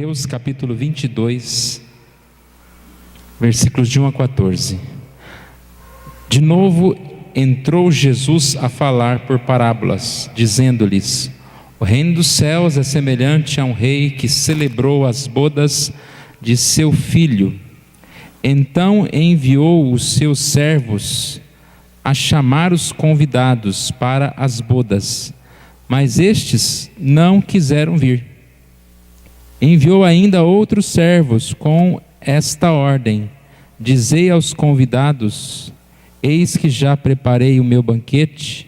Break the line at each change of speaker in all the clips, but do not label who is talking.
Mateus capítulo 22, versículos de 1 a 14. De novo entrou Jesus a falar por parábolas, dizendo-lhes: o reino dos céus é semelhante a um rei que celebrou as bodas de seu filho. Então enviou os seus servos a chamar os convidados para as bodas, mas estes não quiseram vir. Enviou ainda outros servos com esta ordem: dizei aos convidados: eis que já preparei o meu banquete,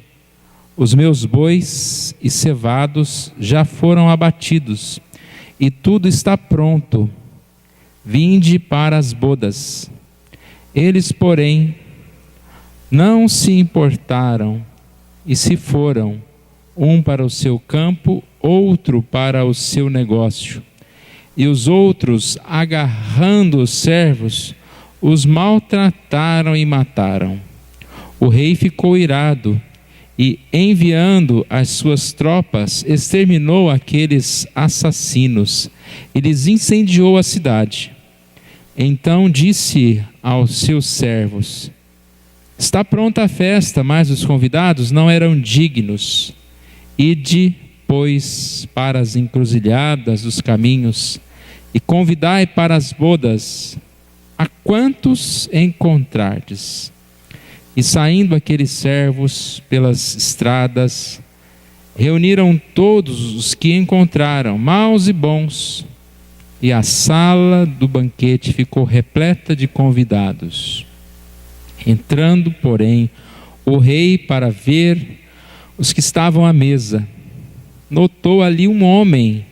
os meus bois e cevados já foram abatidos, e tudo está pronto, vinde para as bodas. Eles, porém, não se importaram e se foram, um para o seu campo, outro para o seu negócio. E os outros, agarrando os servos, os maltrataram e mataram. O rei ficou irado e, enviando as suas tropas, exterminou aqueles assassinos e lhes incendiou a cidade. Então disse aos seus servos: está pronta a festa, mas os convidados não eram dignos. Ide, pois, para as encruzilhadas dos caminhos e convidai para as bodas a quantos encontrardes. E saindo aqueles servos pelas estradas, reuniram todos os que encontraram, maus e bons, e a sala do banquete ficou repleta de convidados. Entrando, porém, o rei para ver os que estavam à mesa, notou ali um homem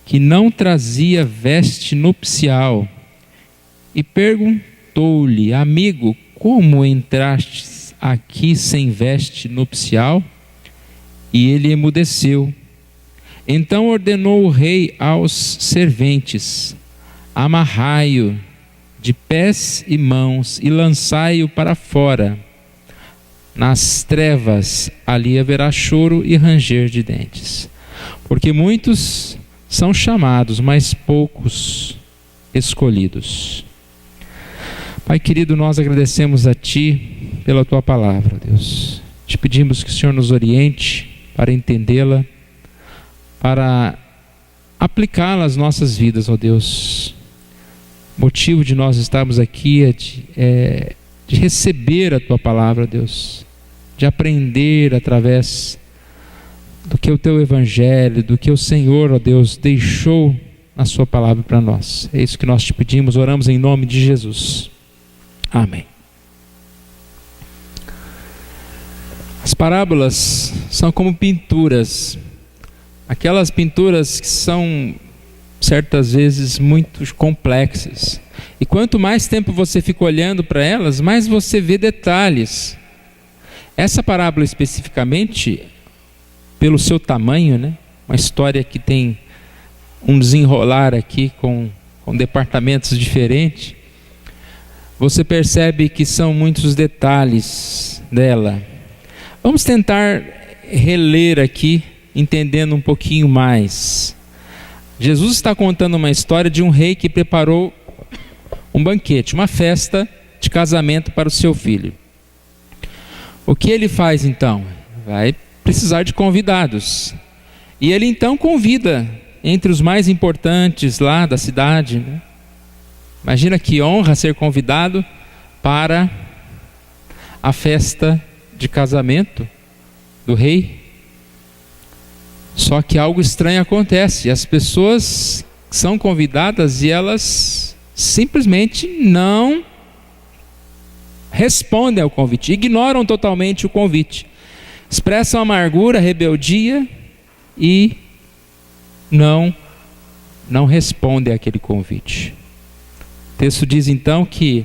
que não trazia veste nupcial, e perguntou-lhe: amigo, como entrastes aqui sem veste nupcial? E ele emudeceu. Então ordenou o rei aos serventes: amarrai-o de pés e mãos e lançai-o para fora. Nas trevas ali haverá choro e ranger de dentes, porque muitos são chamados, mas poucos escolhidos. Pai querido, nós agradecemos a Ti pela Tua palavra, Deus. Te pedimos que o Senhor nos oriente para entendê-la, para aplicá-la às nossas vidas, ó Deus. O motivo de nós estarmos aqui é de receber a Tua palavra, Deus, de aprender através do que o Teu Evangelho, do que o Senhor, ó Deus, deixou na Sua palavra para nós. É isso que nós te pedimos, oramos em nome de Jesus. Amém. As parábolas são como pinturas, aquelas pinturas que são certas vezes muito complexas, e quanto mais tempo você fica olhando para elas, mais você vê detalhes. Essa parábola especificamente, pelo seu tamanho, né? Uma história que tem um desenrolar aqui com departamentos diferentes, você percebe que são muitos detalhes dela. Vamos tentar reler aqui, entendendo um pouquinho mais. Jesus está contando uma história de um rei que preparou um banquete, uma festa de casamento para o seu filho. O que ele faz então? Vai precisar de convidados. E ele então convida entre os mais importantes lá da cidade, né? Imagina que honra ser convidado para a festa de casamento do rei. Só que algo estranho acontece. As pessoas são convidadas e elas simplesmente não respondem ao convite, ignoram totalmente o convite, expressam amargura, rebeldia e não respondem àquele convite. O texto diz então que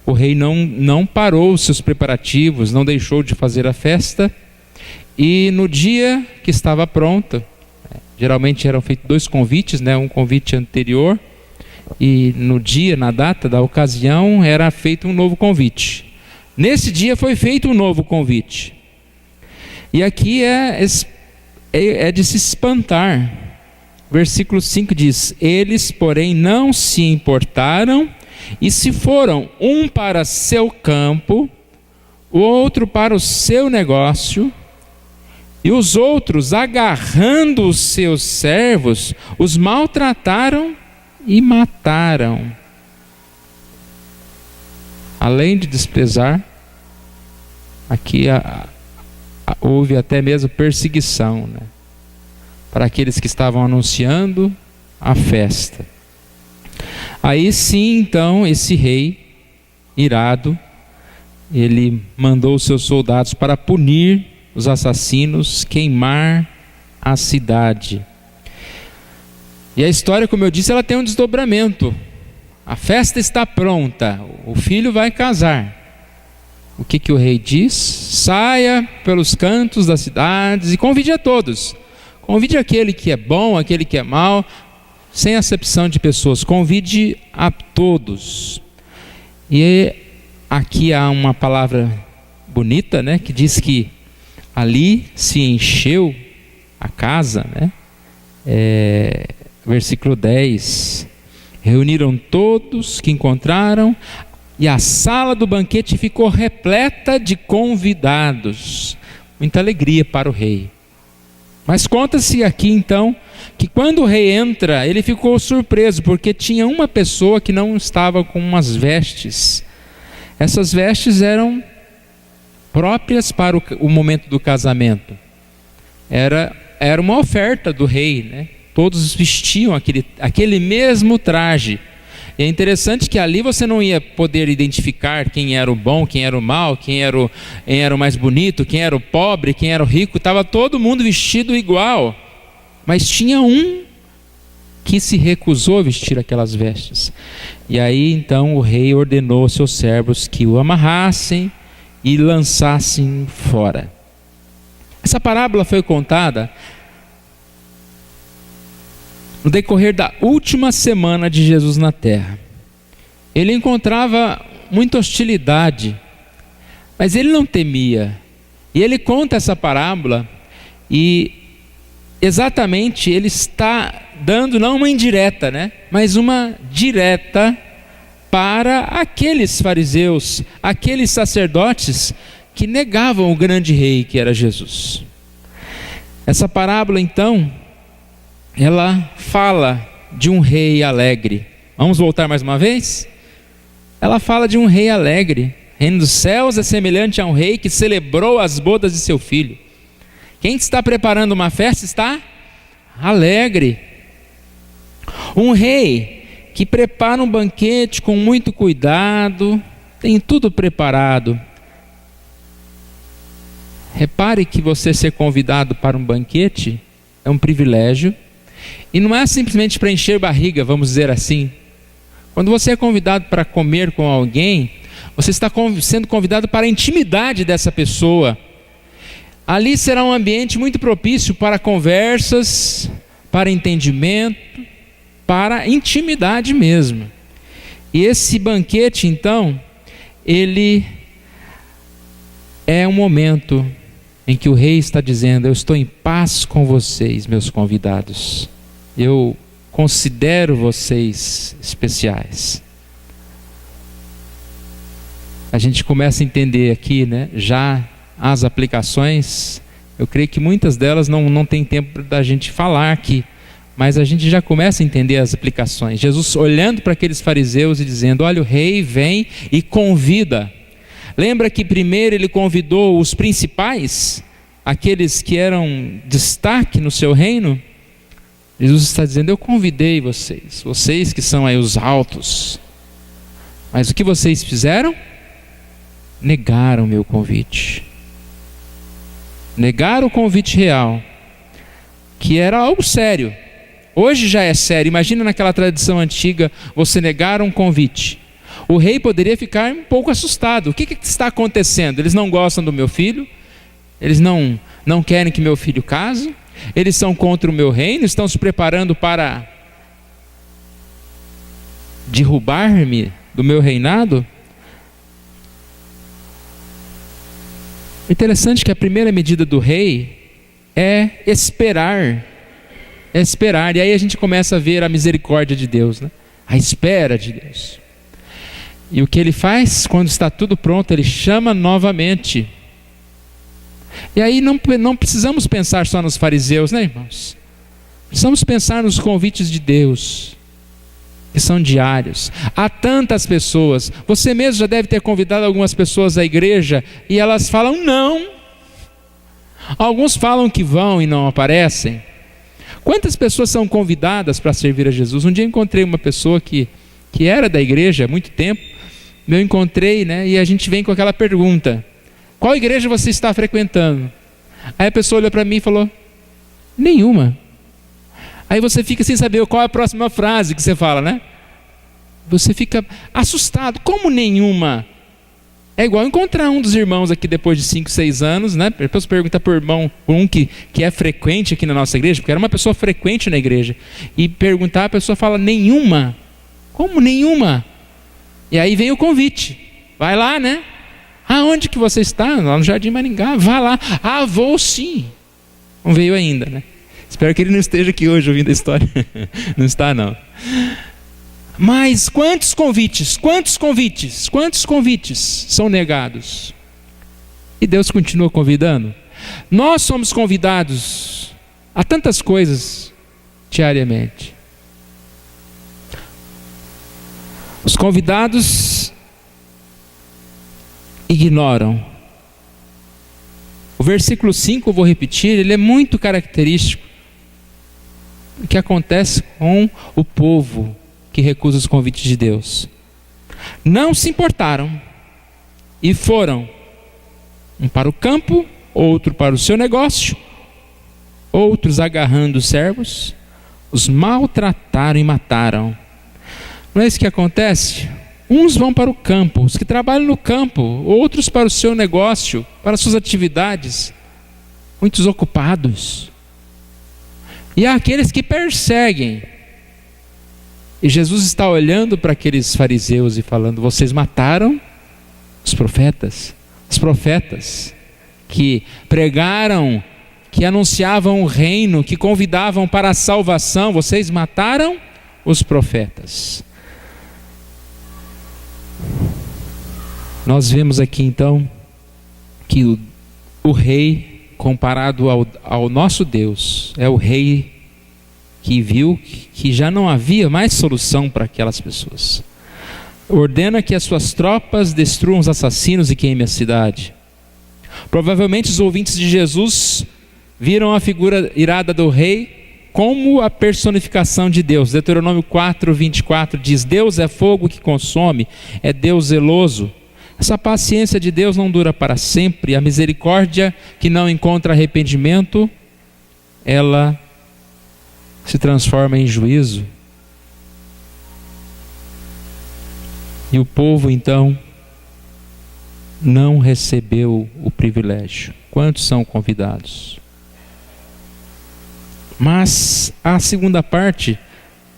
o rei não parou os seus preparativos, não deixou de fazer a festa, e no dia que estava pronto, geralmente eram feitos 2 convites, né? Um convite anterior, e no dia, na data da ocasião, era feito um novo convite. Nesse dia foi feito um novo convite. E aqui é de se espantar. versículo 5 diz: eles, porém, não se importaram e se foram, um para seu campo, o outro para o seu negócio, e os outros, agarrando os seus servos, os maltrataram e mataram. Além de desprezar, aqui houve até mesmo perseguição, né, para aqueles que estavam anunciando a festa. Aí sim, então, esse rei, irado, ele mandou os seus soldados para punir os assassinos, queimar a cidade. E a história, como eu disse, ela tem um desdobramento. A festa está pronta, o filho vai casar. O que o rei diz? Saia pelos cantos das cidades e convide a todos. Convide aquele que é bom, aquele que é mau, sem acepção de pessoas. Convide a todos. E aqui há uma palavra bonita, né, que diz que ali se encheu a casa, né? Versículo 10. Reuniram todos que encontraram, e a sala do banquete ficou repleta de convidados. Muita alegria para o rei. Mas conta-se aqui então, que quando o rei entra, ele ficou surpreso, porque tinha uma pessoa que não estava com umas vestes. Essas vestes eram próprias para o momento do casamento. Era uma oferta do rei, né? Todos vestiam aquele mesmo traje. E é interessante que ali você não ia poder identificar quem era o bom, quem era o mau, quem era o mais bonito, quem era o pobre, quem era o rico. Estava todo mundo vestido igual. Mas tinha um que se recusou a vestir aquelas vestes. E aí então o rei ordenou aos seus servos que o amarrassem e lançassem fora. Essa parábola foi contada no decorrer da última semana de Jesus na terra. Ele encontrava muita hostilidade, mas ele não temia. E ele conta essa parábola e exatamente ele está dando não uma indireta, né, mas uma direta para aqueles fariseus, aqueles sacerdotes que negavam o grande rei que era Jesus. Essa parábola então, ela fala de um rei alegre. Vamos voltar mais uma vez? Ela fala de um rei alegre. O reino dos céus é semelhante a um rei que celebrou as bodas de seu filho. Quem está preparando uma festa está alegre. Um rei que prepara um banquete com muito cuidado, tem tudo preparado. Repare que você ser convidado para um banquete é um privilégio. E não é simplesmente para encher barriga, vamos dizer assim. Quando você é convidado para comer com alguém, você está sendo convidado para a intimidade dessa pessoa. Ali será um ambiente muito propício para conversas, para entendimento, para intimidade mesmo. E esse banquete, então, ele é um momento em que o rei está dizendo: eu estou em paz com vocês, meus convidados. Eu considero vocês especiais. A gente começa a entender aqui, né, já as aplicações. Eu creio que muitas delas não tem tempo da gente falar aqui, mas a gente já começa a entender as aplicações. Jesus olhando para aqueles fariseus e dizendo: olha, o rei vem e convida. Lembra que primeiro ele convidou os principais, aqueles que eram destaque no seu reino? Jesus está dizendo: eu convidei vocês que são aí os altos, mas o que vocês fizeram? Negaram o meu convite. Negaram o convite real, que era algo sério. Hoje já é sério. Imagina naquela tradição antiga, você negar um convite. O rei poderia ficar um pouco assustado. O que está acontecendo? Eles não gostam do meu filho? Eles não querem que meu filho case? Eles são contra o meu reino? Estão se preparando para derrubar-me do meu reinado? Interessante que a primeira medida do rei é esperar É esperar. E aí a gente começa a ver a misericórdia de Deus, né? A espera de Deus. E o que Ele faz quando está tudo pronto? Ele chama novamente. E aí não precisamos pensar só nos fariseus, né, irmãos? Precisamos pensar nos convites de Deus, que são diários. Há tantas pessoas. Você mesmo já deve ter convidado algumas pessoas à igreja e elas falam não. Alguns falam que vão e não aparecem. Quantas pessoas são convidadas para servir a Jesus? Um dia eu encontrei uma pessoa que era da igreja há muito tempo. Eu encontrei, né? E a gente vem com aquela pergunta: qual igreja você está frequentando? Aí a pessoa olhou para mim e falou: nenhuma. Aí você fica sem saber qual é a próxima frase que você fala, né? Você fica assustado. Como nenhuma? É igual encontrar um dos irmãos aqui depois de 5, 6 anos, né? Depois pergunta por irmão, por um que é frequente aqui na nossa igreja, porque era uma pessoa frequente na igreja, e perguntar, a pessoa fala: nenhuma. Como nenhuma? E aí vem o convite. Vai lá, né? Aonde que você está? Lá no Jardim Maringá. Vá lá. Ah, vou sim. Não veio ainda, né? Espero que ele não esteja aqui hoje ouvindo a história. Não está, não. Mas quantos convites são negados? E Deus continua convidando. Nós somos convidados a tantas coisas diariamente. Os convidados ignoram. O versículo 5, eu vou repetir, ele é muito característico do que acontece com o povo que recusa os convites de Deus. Não se importaram e foram, um para o campo, outro para o seu negócio, outros agarrando os servos, os maltrataram e mataram. Não é isso que acontece? Uns vão para o campo, os que trabalham no campo, outros para o seu negócio, para suas atividades, muitos ocupados. E há aqueles que perseguem. E Jesus está olhando para aqueles fariseus e falando: vocês mataram os profetas que pregaram, que anunciavam o reino, que convidavam para a salvação. Vocês mataram os profetas. Nós vemos aqui então que o rei, comparado ao nosso Deus, é o rei que viu que já não havia mais solução para aquelas pessoas. Ordena que as suas tropas destruam os assassinos e queimem a cidade. Provavelmente os ouvintes de Jesus viram a figura irada do rei como a personificação de Deus. Deuteronômio 4, 24 diz: Deus é fogo que consome, é Deus zeloso. Essa paciência de Deus não dura para sempre. A misericórdia que não encontra arrependimento, ela se transforma em juízo. E o povo então não recebeu o privilégio. Quantos são convidados? Mas a segunda parte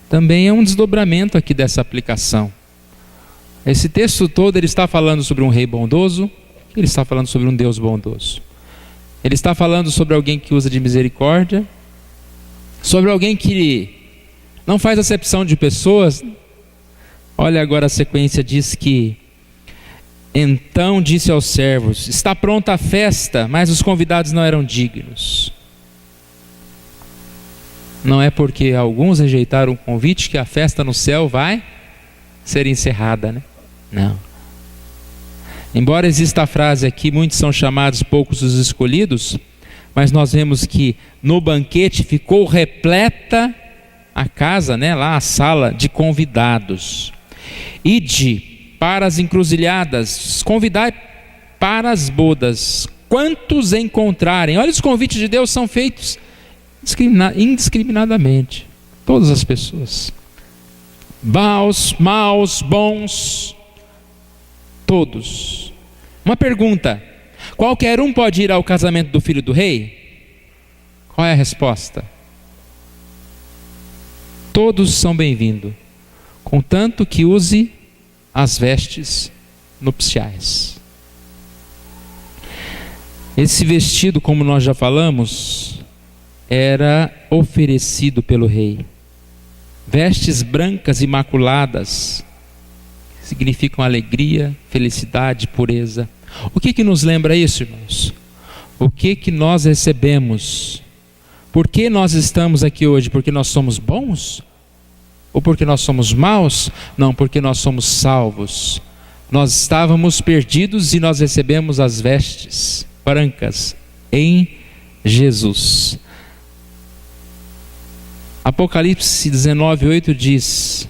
também é um desdobramento aqui dessa aplicação. Esse texto todo ele está falando sobre um rei bondoso, ele está falando sobre um Deus bondoso. Ele está falando sobre alguém que usa de misericórdia, sobre alguém que não faz acepção de pessoas. Olha agora a sequência, diz que: então disse aos servos: está pronta a festa, mas os convidados não eram dignos. Não é porque alguns rejeitaram o convite que a festa no céu vai ser encerrada, né? Não. Embora exista a frase aqui: muitos são chamados, poucos os escolhidos, mas nós vemos que no banquete ficou repleta a casa, né, lá a sala de convidados. Ide para as encruzilhadas, convidai para as bodas, quantos encontrarem. Olha, os convites de Deus são feitos indiscriminadamente. Todas as pessoas, maus, bons, todos. Uma pergunta: qualquer um pode ir ao casamento do filho do rei? Qual é a resposta? Todos são bem-vindos, contanto que use as vestes nupciais. Esse vestido, como nós já falamos, era oferecido pelo rei. Vestes brancas imaculadas significam alegria, felicidade, pureza. O que nos lembra isso, irmãos? O que nós recebemos? Por que nós estamos aqui hoje? Porque nós somos bons? Ou porque nós somos maus? Não, porque nós somos salvos. Nós estávamos perdidos e nós recebemos as vestes brancas em Jesus. Apocalipse 19:8 diz: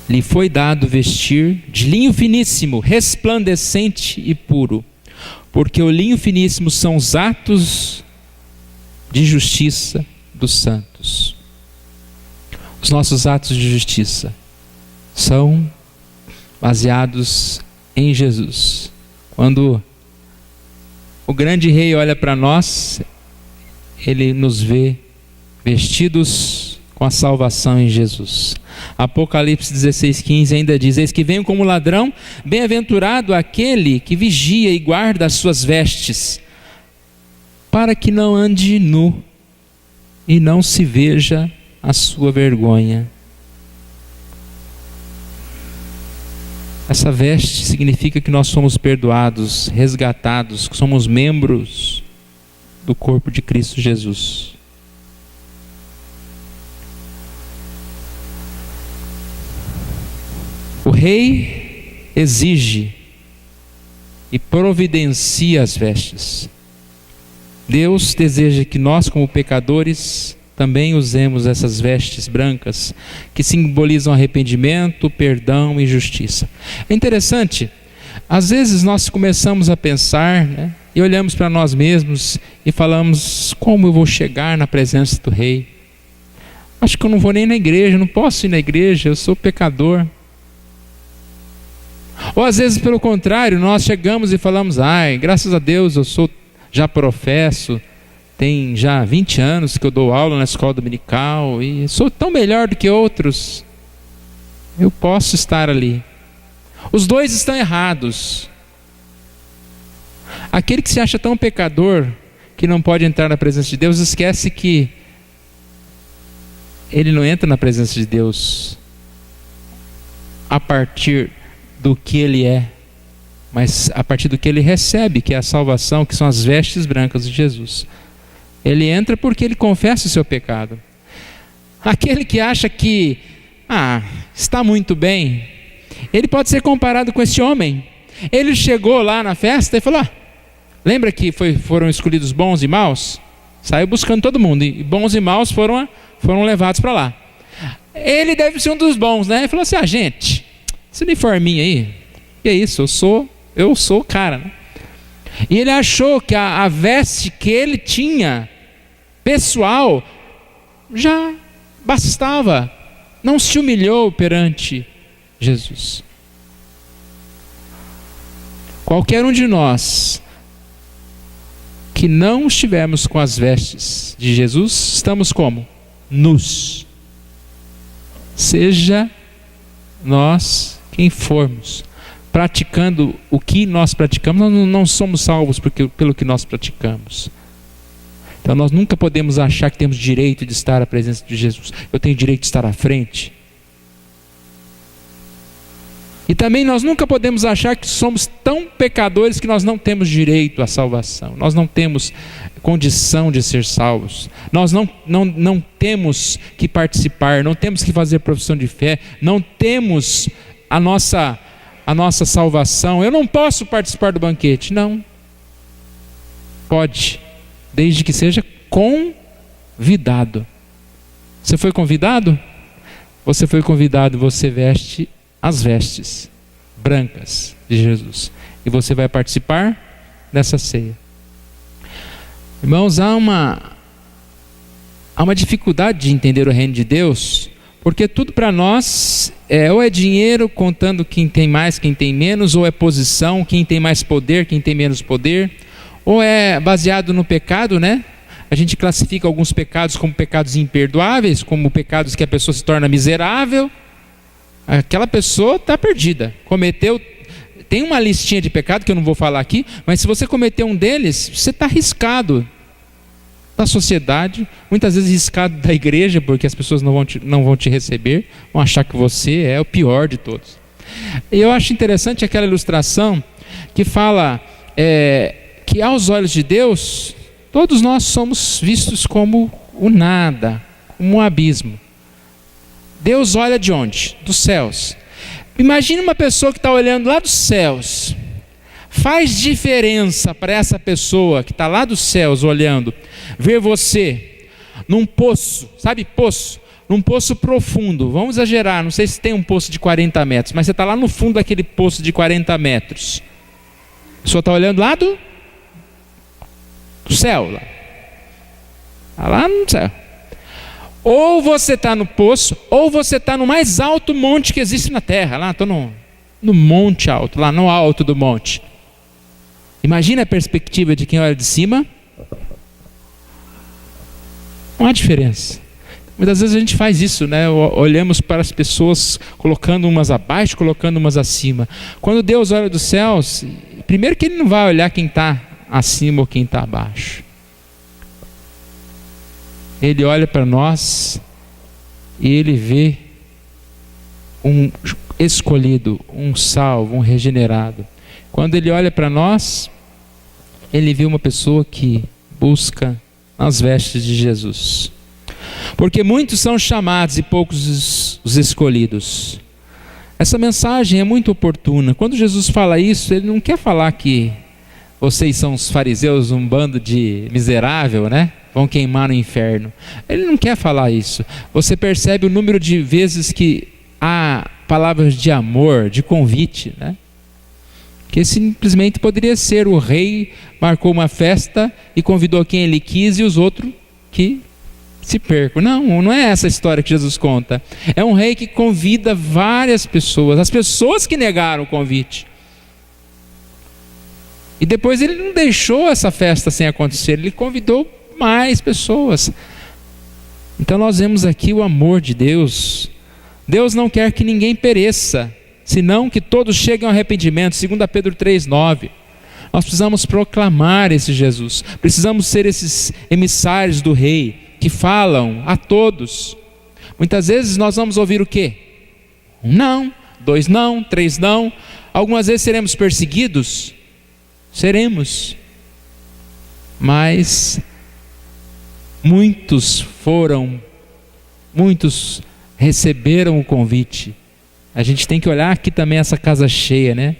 lhe foi dado vestir de linho finíssimo, resplandecente e puro, porque o linho finíssimo são os atos de justiça dos santos. Os nossos atos de justiça são baseados em Jesus. Quando o grande rei olha para nós, ele nos vê vestidos com a salvação em Jesus. Apocalipse 16:15 ainda diz: eis que venho como ladrão, bem-aventurado aquele que vigia e guarda as suas vestes, para que não ande nu e não se veja a sua vergonha. Essa veste significa que nós somos perdoados, resgatados, que somos membros do corpo de Cristo Jesus. O rei exige e providencia as vestes. Deus deseja que nós, como pecadores, também usemos essas vestes brancas que simbolizam arrependimento, perdão e justiça. É interessante, às vezes nós começamos a pensar, né, e olhamos para nós mesmos e falamos: como eu vou chegar na presença do rei? Acho que eu não vou nem na igreja, não posso ir na igreja, eu sou pecador. Ou às vezes pelo contrário, nós chegamos e falamos: ai, graças a Deus eu já professo, tem já 20 anos que eu dou aula na escola dominical e sou tão melhor do que outros, eu posso estar ali. Os dois estão errados. Aquele que se acha tão pecador que não pode entrar na presença de Deus, esquece que ele não entra na presença de Deus a partir do que ele é, mas a partir do que ele recebe, que é a salvação, que são as vestes brancas de Jesus. Ele entra porque ele confessa o seu pecado. Aquele que acha que está muito bem, ele pode ser comparado com esse homem. Ele chegou lá na festa e falou: lembra que foram escolhidos bons e maus? Saiu buscando todo mundo, e bons e maus foram levados para lá. Ele deve ser um dos bons, né? Ele falou assim: gente, esse uniforminho aí, que é isso? Eu sou o cara, né? E ele achou que a veste que ele tinha, pessoal, já bastava. Não se humilhou perante Jesus. Qualquer um de nós que não estivermos com as vestes de Jesus, estamos como? Nus. Seja nós quem formos, praticando o que nós praticamos, nós não somos salvos pelo que nós praticamos. Então nós nunca podemos achar que temos direito de estar à presença de Jesus. Eu tenho direito de estar à frente. E também nós nunca podemos achar que somos tão pecadores que nós não temos direito à salvação. Nós não temos condição de ser salvos. Nós não temos que participar, não temos que fazer profissão de fé, não temos a nossa salvação. Eu não posso participar do banquete. Não. Pode, desde que seja convidado. Você foi convidado? Você foi convidado, você veste as vestes brancas de Jesus, e você vai participar dessa ceia. Irmãos, há uma dificuldade de entender o reino de Deus, porque tudo para nós ou é dinheiro contando quem tem mais, quem tem menos, ou é posição, quem tem mais poder, quem tem menos poder, ou é baseado no pecado, né? A gente classifica alguns pecados como pecados imperdoáveis, como pecados que a pessoa se torna miserável. Aquela pessoa está perdida, tem uma listinha de pecado que eu não vou falar aqui, mas se você cometer um deles, você está arriscado da sociedade, muitas vezes riscado da igreja, porque as pessoas não vão te receber, vão achar que você é o pior de todos. E eu acho interessante aquela ilustração que fala que aos olhos de Deus, todos nós somos vistos como o nada, como um abismo. Deus olha de onde? Dos céus. Imagine uma pessoa que está olhando lá dos céus. Faz diferença para essa pessoa que está lá dos céus olhando, ver você num poço, sabe poço? Num poço profundo, vamos exagerar, não sei se tem um poço de 40 metros, mas você está lá no fundo daquele poço de 40 metros. A pessoa está olhando lá do céu, lá no céu. Ou você está no poço, ou você está no mais alto monte que existe na terra. Lá estou no monte alto, lá no alto do monte. Imagina a perspectiva de quem olha de cima. Não há diferença. Muitas vezes a gente faz isso, né? Olhamos para as pessoas colocando umas abaixo, colocando umas acima. Quando Deus olha dos céus, primeiro que Ele não vai olhar quem está acima ou quem está abaixo. Ele olha para nós e Ele vê um escolhido, um salvo, um regenerado. Quando Ele olha para nós, Ele vê uma pessoa que busca as vestes de Jesus. Porque muitos são chamados e poucos os escolhidos. Essa mensagem é muito oportuna. Quando Jesus fala isso, Ele não quer falar que vocês são os fariseus, um bando de miserável, né? Vão queimar no inferno. Ele não quer falar isso. Você percebe o número de vezes que há palavras de amor, de convite, né? Que simplesmente poderia ser o rei marcou uma festa e convidou quem ele quis e os outros que se percam. Não é essa a história que Jesus conta. É um rei que convida várias pessoas, as pessoas que negaram o convite. E depois Ele não deixou essa festa sem acontecer, Ele convidou mais pessoas. Então nós vemos aqui o amor de Deus. Deus não quer que ninguém pereça, senão que todos cheguem ao arrependimento. 2 Pedro 3,9. Nós precisamos proclamar esse Jesus. Precisamos ser esses emissários do rei, que falam a todos. Muitas vezes nós vamos ouvir o quê? Um não, 2 não, 3 não. Algumas vezes seremos perseguidos. Seremos. Mas muitos receberam o convite. A gente tem que olhar aqui também essa casa cheia, né?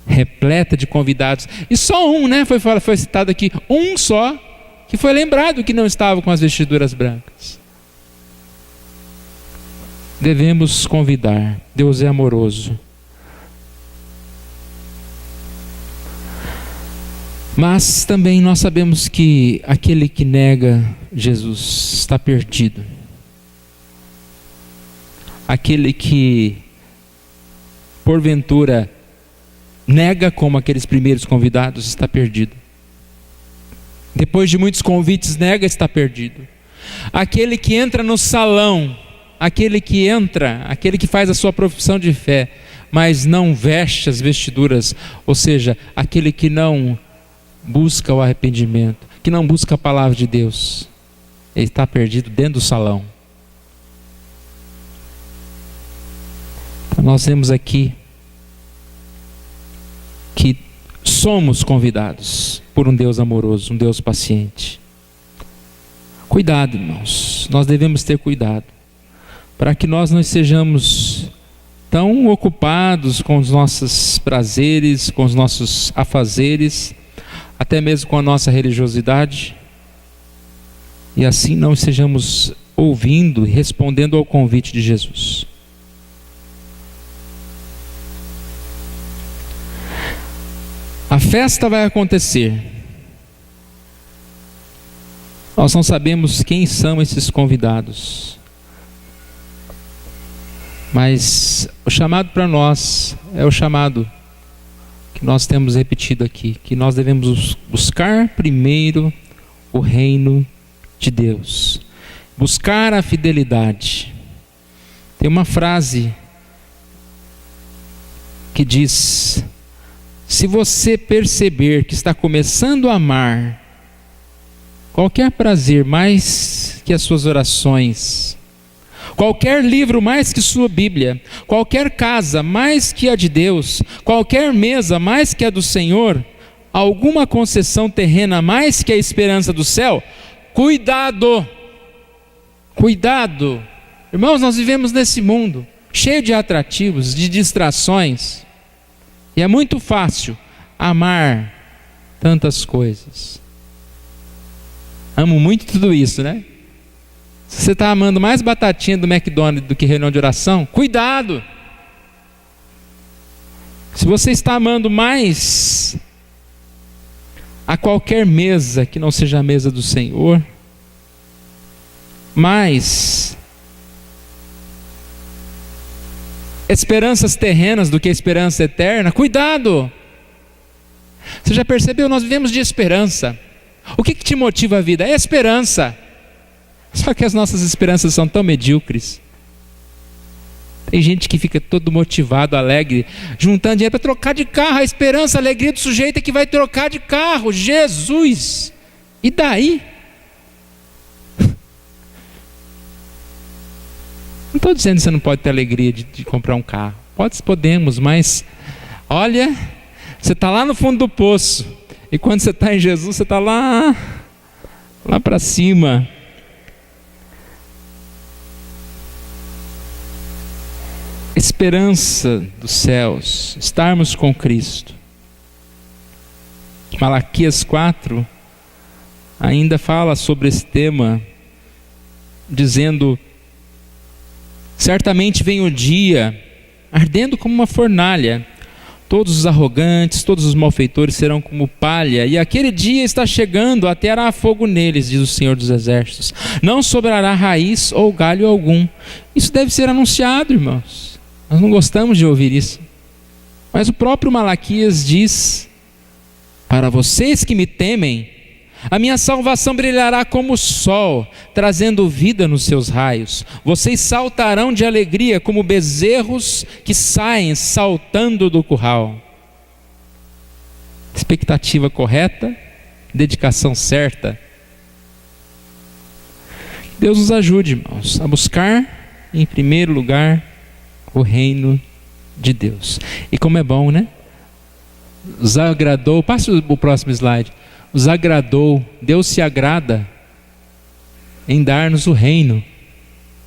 Repleta de convidados. E só um, né? Foi citado aqui, um só, que foi lembrado que não estava com as vestiduras brancas. Devemos convidar. Deus é amoroso. Mas também nós sabemos que aquele que nega Jesus está perdido. Aquele que, porventura, nega como aqueles primeiros convidados, está perdido. Depois de muitos convites, nega, está perdido. Aquele que entra no salão, aquele que faz a sua profissão de fé, mas não veste as vestiduras, ou seja, aquele que não busca o arrependimento, que não busca a palavra de Deus, ele está perdido dentro do salão. Então nós vemos aqui que somos convidados por um Deus amoroso, um Deus paciente. Cuidado, irmãos, nós devemos ter cuidado, para que nós não sejamos tão ocupados com os nossos prazeres, com os nossos afazeres, até mesmo com a nossa religiosidade, e assim não estejamos ouvindo e respondendo ao convite de Jesus. A festa vai acontecer. Nós não sabemos quem são esses convidados, mas o chamado para nós é o chamado que nós temos repetido aqui, que nós devemos buscar primeiro o reino de Deus, buscar a fidelidade. Tem uma frase que diz: se você perceber que está começando a amar qualquer prazer mais que as suas orações, qualquer livro mais que sua Bíblia, qualquer casa mais que a de Deus, qualquer mesa mais que a do Senhor, alguma concessão terrena mais que a esperança do céu, cuidado, cuidado. Irmãos, nós vivemos nesse mundo cheio de atrativos, de distrações, e é muito fácil amar tantas coisas. Amo muito tudo isso, né? Se você está amando mais batatinha do McDonald's do que reunião de oração, cuidado. Se você está amando mais a qualquer mesa que não seja a mesa do Senhor, mais esperanças terrenas do que esperança eterna, cuidado. Você já percebeu? Nós vivemos de esperança. O que te motiva a vida? É a esperança. Só que as nossas esperanças são tão medíocres. Tem gente que fica todo motivado, alegre, juntando dinheiro para trocar de carro. A esperança, a alegria do sujeito é que vai trocar de carro. Jesus! E daí? Não estou dizendo que você não pode ter alegria de comprar um carro. Podemos, mas olha, você está lá no fundo do poço. E quando você está em Jesus, você está lá para cima. Esperança dos céus, estarmos com Cristo. Malaquias 4 ainda fala sobre esse tema, dizendo: certamente vem o dia, ardendo como uma fornalha, todos os arrogantes, todos os malfeitores serão como palha, e aquele dia está chegando, até hará fogo neles, diz o Senhor dos Exércitos, não sobrará raiz ou galho algum. Isso deve ser anunciado, irmãos. Nós não gostamos de ouvir isso, mas o próprio Malaquias diz: para vocês que me temem, a minha salvação brilhará como o sol, trazendo vida nos seus raios. Vocês saltarão de alegria como bezerros que saem saltando do curral. Expectativa correta, dedicação certa. Deus nos ajude, irmãos, a buscar em primeiro lugar o reino de Deus. E como é bom, né? Os agradou, passe o próximo slide. Os agradou, Deus se agrada em dar-nos o reino.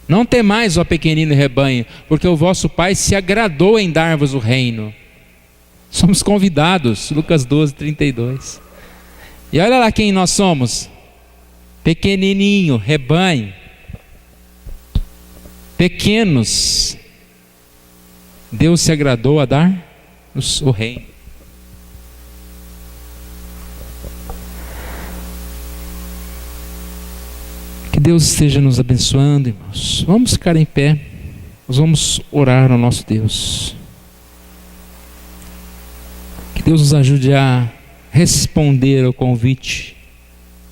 Não temais, ó pequenino rebanho, porque o vosso Pai se agradou em dar-vos o reino. Somos convidados, Lucas 12, 32. E olha lá quem nós somos: pequenininho, rebanho, pequenos. Deus se agradou a dar-nos o reino. Que Deus esteja nos abençoando, irmãos. Vamos ficar em pé. Nós vamos orar ao nosso Deus. Que Deus nos ajude a responder ao convite.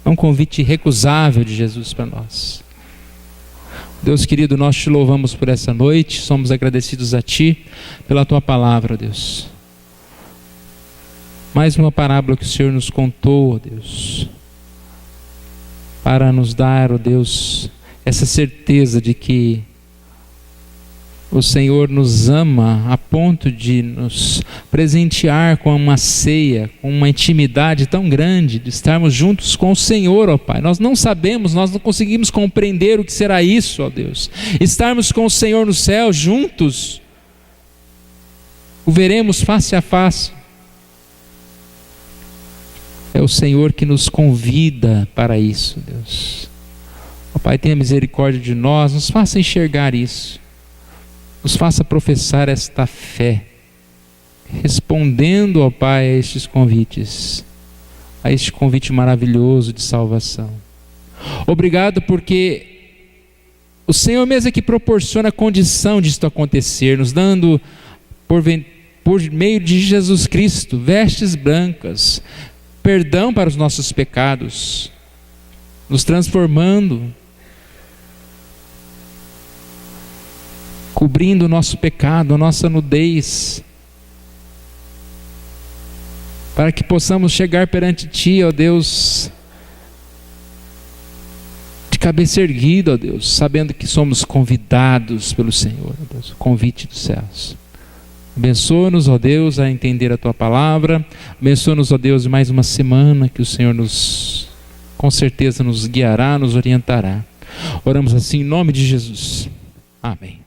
É um convite irrecusável de Jesus para nós. Deus querido, nós te louvamos por essa noite. Somos agradecidos a Ti pela Tua palavra, Deus. Mais uma parábola que o Senhor nos contou, ó Deus, para nos dar, ó Deus, essa certeza de que o Senhor nos ama a ponto de nos presentear com uma ceia, com uma intimidade tão grande, de estarmos juntos com o Senhor, ó Pai. Nós não sabemos, nós não conseguimos compreender o que será isso, ó Deus. Estarmos com o Senhor no céu, juntos, o veremos face a face. É o Senhor que nos convida para isso, Deus. Ó Pai, tenha misericórdia de nós, nos faça enxergar isso. Nos faça professar esta fé, respondendo, ó Pai, a estes convites, a este convite maravilhoso de salvação. Obrigado porque o Senhor mesmo é que proporciona a condição disto acontecer, nos dando, por meio de Jesus Cristo, vestes brancas, perdão para os nossos pecados, nos transformando, cobrindo o nosso pecado, a nossa nudez, para que possamos chegar perante Ti, ó Deus, cabeça erguida, ó Deus, sabendo que somos convidados pelo Senhor, ó Deus, o convite dos céus. Abençoa-nos, ó Deus, a entender a Tua palavra. Abençoa-nos, ó Deus, mais uma semana que o Senhor com certeza nos guiará, nos orientará. Oramos assim em nome de Jesus. Amém.